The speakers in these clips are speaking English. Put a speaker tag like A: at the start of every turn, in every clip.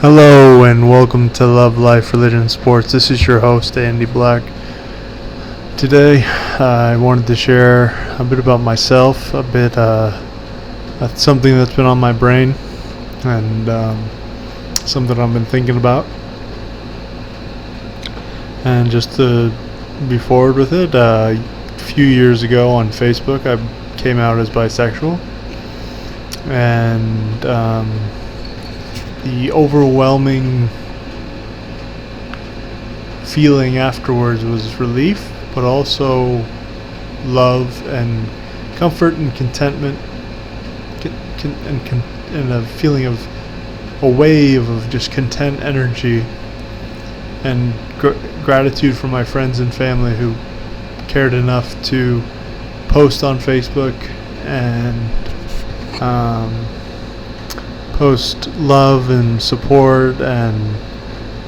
A: Hello and welcome to Love, Life, Religion, Sports. This is your host, Andy Black. Today, I wanted to share a bit about myself, something that's been on my brain, and something I've been thinking about. And just to be forward with it, a few years ago on Facebook, I came out as bisexual, and the overwhelming feeling afterwards was relief, but also love and comfort and contentment, and a feeling of a wave of just content energy and gratitude for my friends and family who cared enough to post on Facebook and post love and support and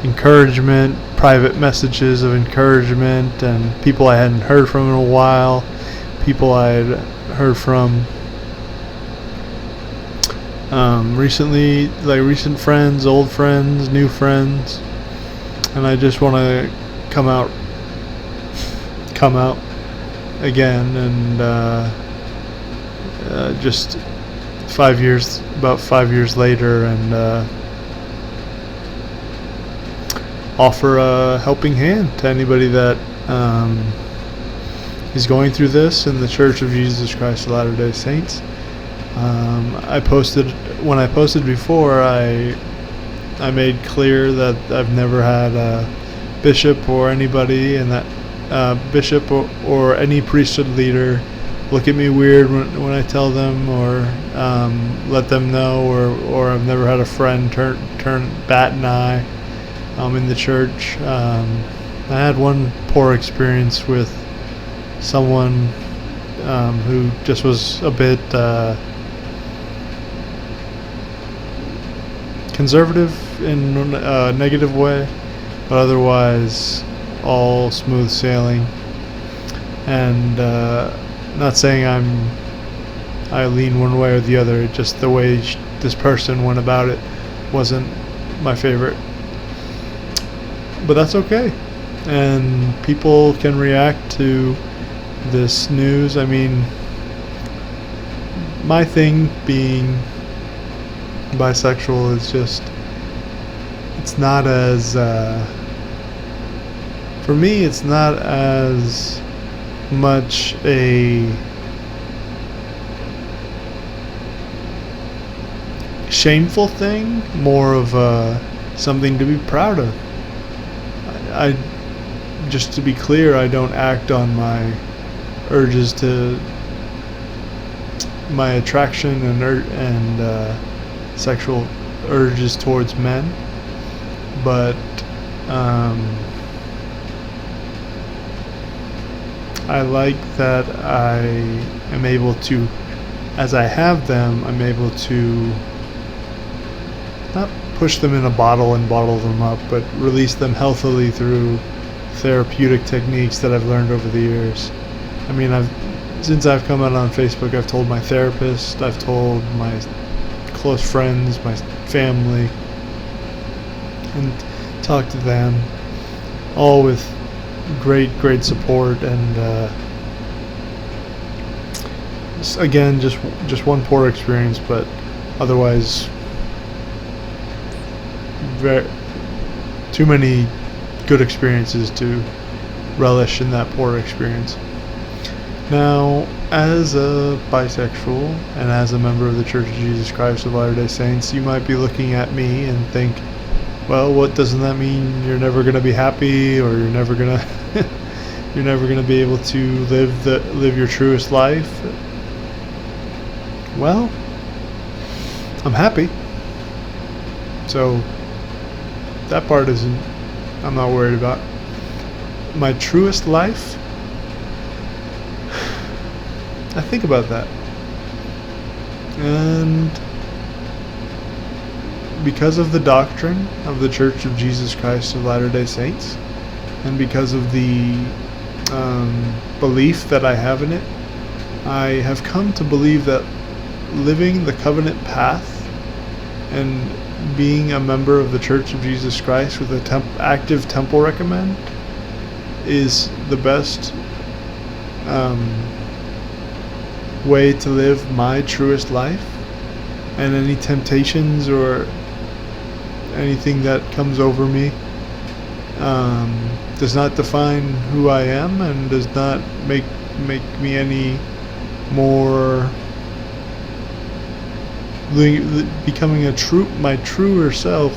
A: encouragement, private messages of encouragement, and people I hadn't heard from in a while, people I had heard from recently, like recent friends, old friends, new friends. And I just want to come out again, and just about 5 years later, and offer a helping hand to anybody that is going through this in the Church of Jesus Christ of Latter-day Saints. When I posted before, I made clear that I've never had a bishop or anybody, and that bishop or any priesthood leader look at me weird when I tell them, or let them know, or I've never had a friend turn bat an eye in the church. I had one poor experience with someone who just was a bit conservative in a negative way, but otherwise all smooth sailing. And not saying I lean one way or the other, just the way this person went about it wasn't my favorite. But that's okay. And people can react to this news. I mean, my thing being bisexual is just, it's not as, for me, it's not as much a shameful thing, more of something to be proud of. I just to be clear, I don't act on my urges to my attraction and sexual urges towards men, but I like that I am able to, as I have them, I'm able to not push them in a bottle and bottle them up, but release them healthily through therapeutic techniques that I've learned over the years. I mean, since I've come out on Facebook, I've told my therapist, I've told my close friends, my family, and talked to them, all with great support. And again, just one poor experience, but otherwise too many good experiences to relish in that poor experience. Now, as a bisexual and as a member of the Church of Jesus Christ of Latter-day Saints, you might be looking at me and think, well, what doesn't that mean? You're never going to be happy, or you're never going to be able to live your truest life. Well, I'm happy. So that part I'm not worried about. My truest life, I think about that. And because of the doctrine of the Church of Jesus Christ of Latter-day Saints, and because of the belief that I have in it, I have come to believe that living the covenant path and being a member of the Church of Jesus Christ with a active temple recommend is the best way to live my truest life, and any temptations or anything that comes over me does not define who I am and does not make me any more becoming my truer self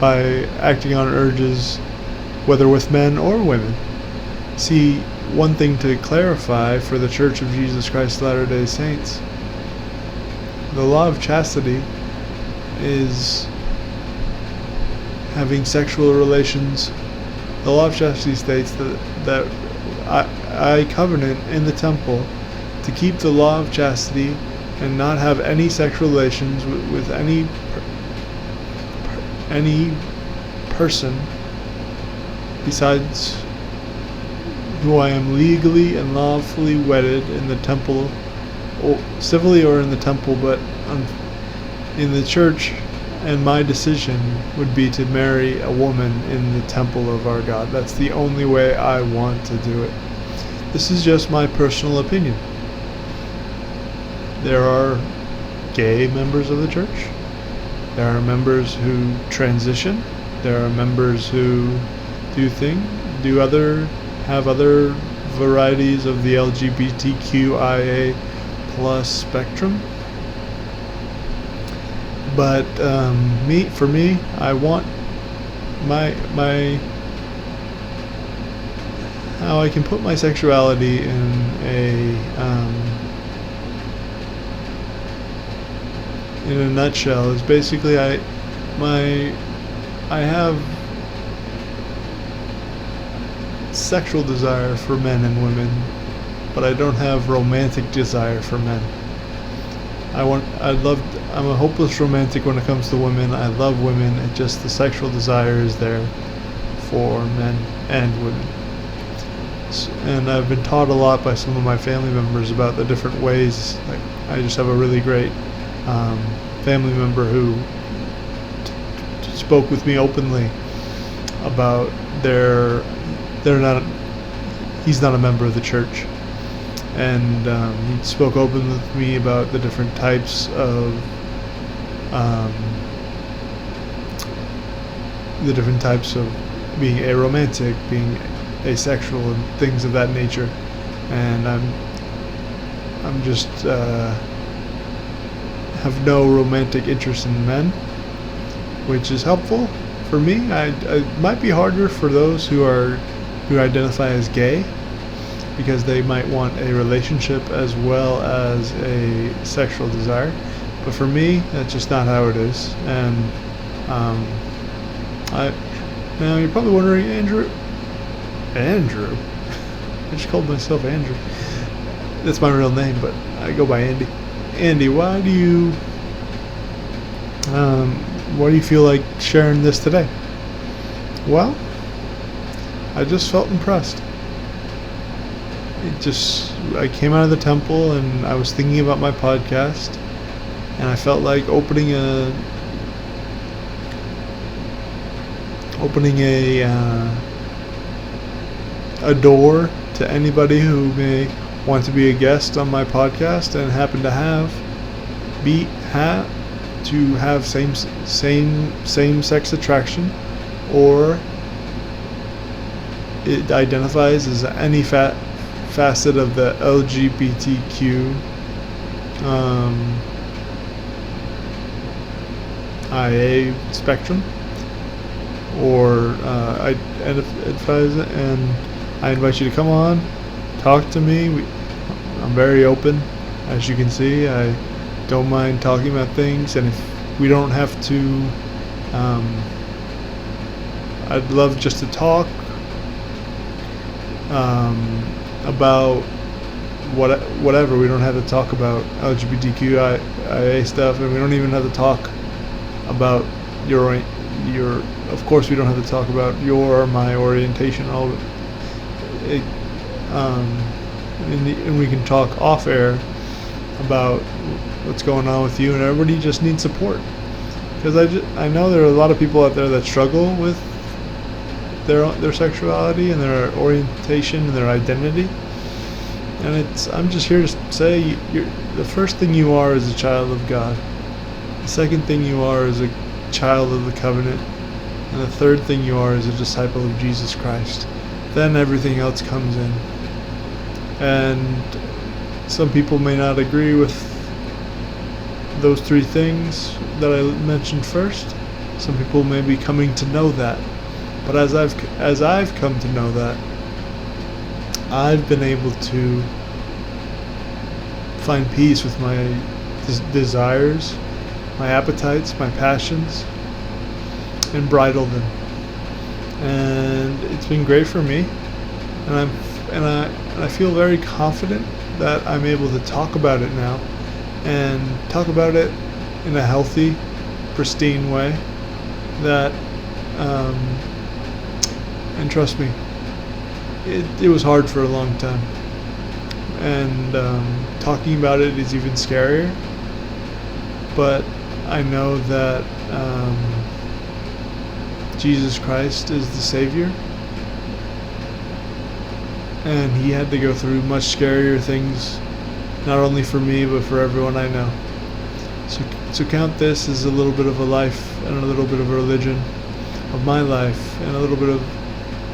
A: by acting on urges, whether with men or women. See, one thing to clarify for the Church of Jesus Christ of Latter-day Saints: the law of chastity is having sexual relations. The law of chastity states that I covenant in the temple to keep the law of chastity and not have any sexual relations with any person besides who I am legally and lawfully wedded in the temple, or civilly or in the temple, but in the church. And my decision would be to marry a woman in the temple of our God. That's the only way I want to do it. This is just my personal opinion. There are gay members of the church. There are members who transition. There are members who have other varieties of the LGBTQIA plus spectrum. But for me, I want my how I can put my sexuality in a nutshell is basically I have sexual desire for men and women, but I don't have romantic desire for men. I'm a hopeless romantic when it comes to women. I love women. It just, the sexual desire is there for men and women. And I've been taught a lot by some of my family members about the different ways. Like, I just have a really great family member who spoke with me openly about he's not a member of the church. And he spoke openly with me about the different types of being aromantic, being asexual, and things of that nature. And I'm just have no romantic interest in men, which is helpful for me. It might be harder for those who identify as gay, because they might want a relationship as well as a sexual desire. But for me, that's just not how it is. And now you're probably wondering, Andrew? I just called myself Andrew. That's my real name, but I go by Andy. Andy, why do you feel like sharing this today? Well, I just felt impressed. I came out of the temple and I was thinking about my podcast, and I felt like opening a door to anybody who may want to be a guest on my podcast and happen to have same sex attraction, or it identifies as any facet of the LGBTQ IA spectrum, or identifies it, and I invite you to come on, talk to me. I'm very open, as you can see. I don't mind talking about things, and if we don't have to, I'd love just to talk about whatever. We don't have to talk about LGBTQIA stuff, and we don't even have to talk about your. Of course, we don't have to talk about your or my orientation. All of it. And we can talk off air about what's going on with you, and everybody just needs support. because I know there are a lot of people out there that struggle with their sexuality and their orientation and their identity. And I'm just here to say, the first thing you are is a child of God. The second thing you are is a child of the covenant. And the third thing you are is a disciple of Jesus Christ. Then everything else comes in. And some people may not agree with those three things that I mentioned first. Some people may be coming to know that. But as I've come to know that, I've been able to find peace with my desires, my appetites, my passions, and bridle them. And it's been great for me. And I feel very confident that I'm able to talk about it now, and talk about it in a healthy, pristine way. That and trust me, it was hard for a long time, and talking about it is even scarier. But I know that Jesus Christ is the Savior, and He had to go through much scarier things, not only for me but for everyone I know. So count this as a little bit of a life and a little bit of a religion of my life, and a little bit of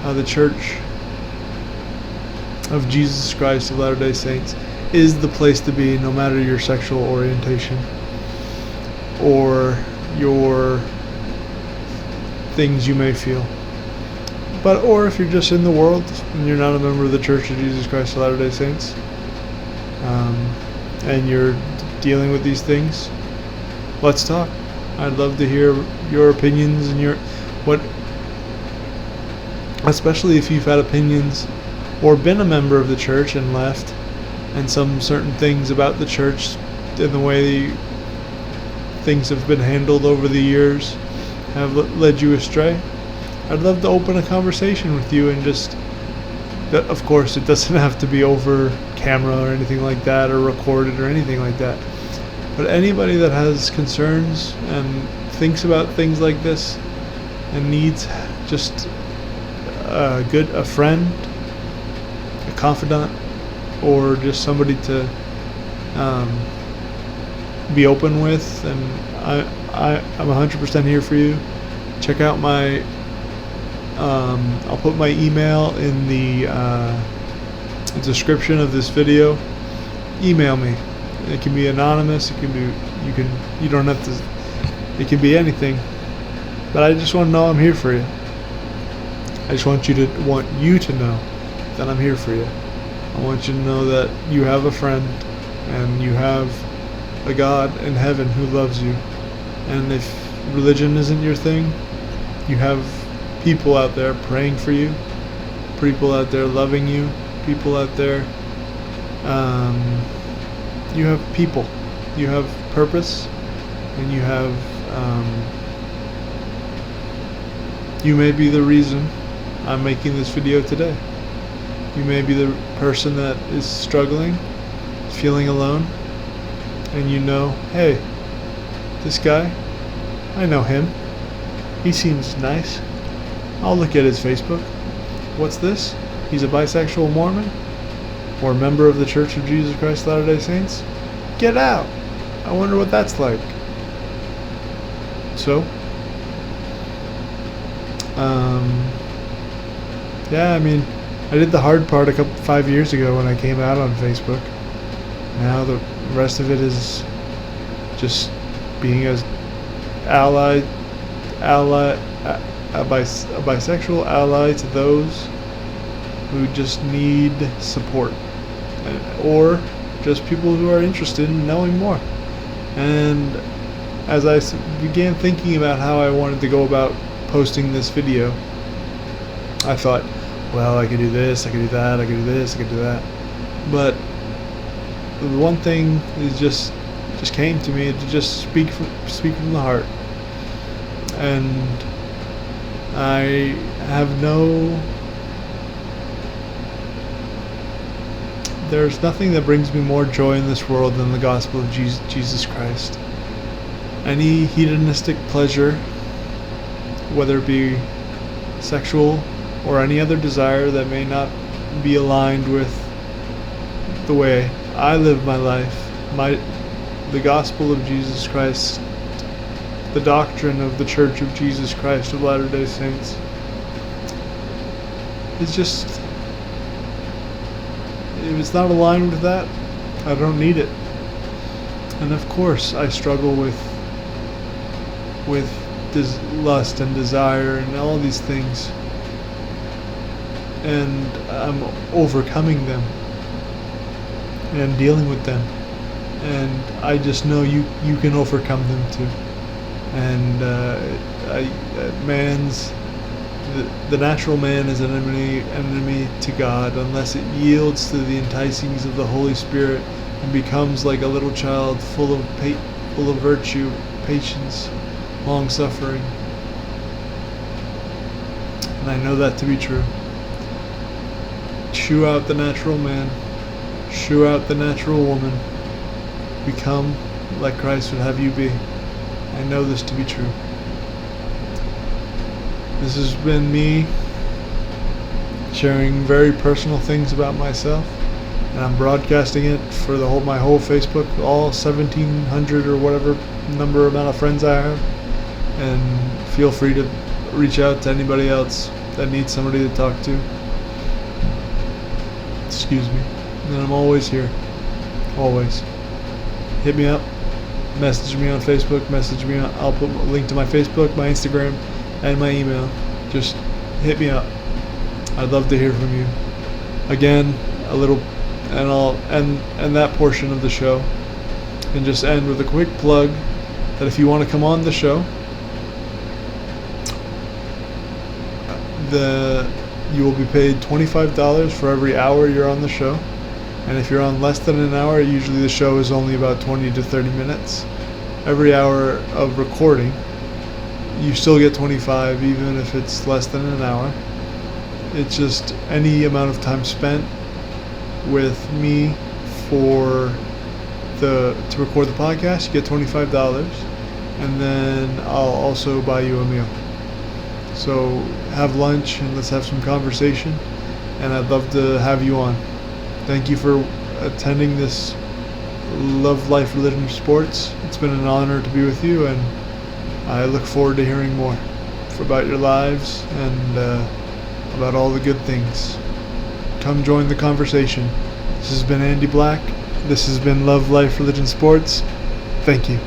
A: how the Church of Jesus Christ of Latter-day Saints is the place to be, no matter your sexual orientation or your things you may feel. Or if you're just in the world and you're not a member of the Church of Jesus Christ of Latter-day Saints, and you're dealing with these things, let's talk. I'd love to hear your opinions and especially if you've had opinions or been a member of the church and left, and some certain things about the church and the way things have been handled over the years have led you astray. I'd love to open a conversation with you, and of course, it doesn't have to be over camera or anything like that, or recorded or anything like that. But anybody that has concerns and thinks about things like this and needs just a friend, a confidant, or just somebody to be open with, and I'm 100% here for you. Check out my I'll put my email in the description of this video. Email me. It can be anonymous. It can be you don't have to. It can be anything. But I just want to know I'm here for you. I just want you to know that I'm here for you. I want you to know that you have a friend, and you have a God in heaven who loves you. And if religion isn't your thing, you have people out there praying for you, people out there loving you, people out there, you have people, you have purpose, and you have, you may be the reason I'm making this video today. You may be the person that is struggling, feeling alone, and you know, hey, this guy, I know him, he seems nice, I'll look at his Facebook. What's this? He's a bisexual Mormon? Or a member of the Church of Jesus Christ of Latter-day Saints? Get out! I wonder what that's like. So, yeah, I mean, I did the hard part 5 years ago when I came out on Facebook. Now the rest of it is just being a bisexual ally to those who just need support, or just people who are interested in knowing more. And as I began thinking about how I wanted to go about posting this video, I thought, well, I could do this, I could do that, I could do this, I could do that. But the one thing is just came to me to just speak from the heart. And I have there's nothing that brings me more joy in this world than the gospel of Jesus Christ. any hedonistic pleasure, whether it be sexual or any other desire that may not be aligned with the way I live my life, the gospel of Jesus Christ, the doctrine of the Church of Jesus Christ of Latter-day Saints, it's just, if it's not aligned with that, I don't need it. And of course I struggle with lust and desire and all these things, and I'm overcoming them and dealing with them, and I just know you can overcome them too. And the natural man is an enemy to God unless it yields to the enticings of the Holy Spirit and becomes like a little child, full of virtue, patience, long-suffering. And I know that to be true. Shoo out the natural man, shoo out the natural woman, become like Christ would have you be. I know this to be true. This has been me sharing very personal things about myself, and I'm broadcasting it for my whole Facebook, all 1,700 or whatever amount of friends I have. And feel free to reach out to anybody else that needs somebody to talk to. Excuse me. And I'm always here. Always. Hit me up. Message me on Facebook. I'll put a link to my Facebook, my Instagram, and my email. Just hit me up. I'd love to hear from you. Again, and I'll end that portion of the show and just end with a quick plug that if you want to come on the show, you will be paid $25 for every hour you're on the show. And if you're on less than an hour, usually the show is only about 20 to 30 minutes. Every hour of recording, you still get 25, even if it's less than an hour. It's just any amount of time spent with me to record the podcast, you get $25, and then I'll also buy you a meal. So have lunch and let's have some conversation, and I'd love to have you on. Thank you for attending this Love, Life, Religion, Sports. It's been an honor to be with you, and I look forward to hearing more about your lives and about all the good things. Come join the conversation. This has been Andy Black. This has been Love, Life, Religion, Sports. Thank you.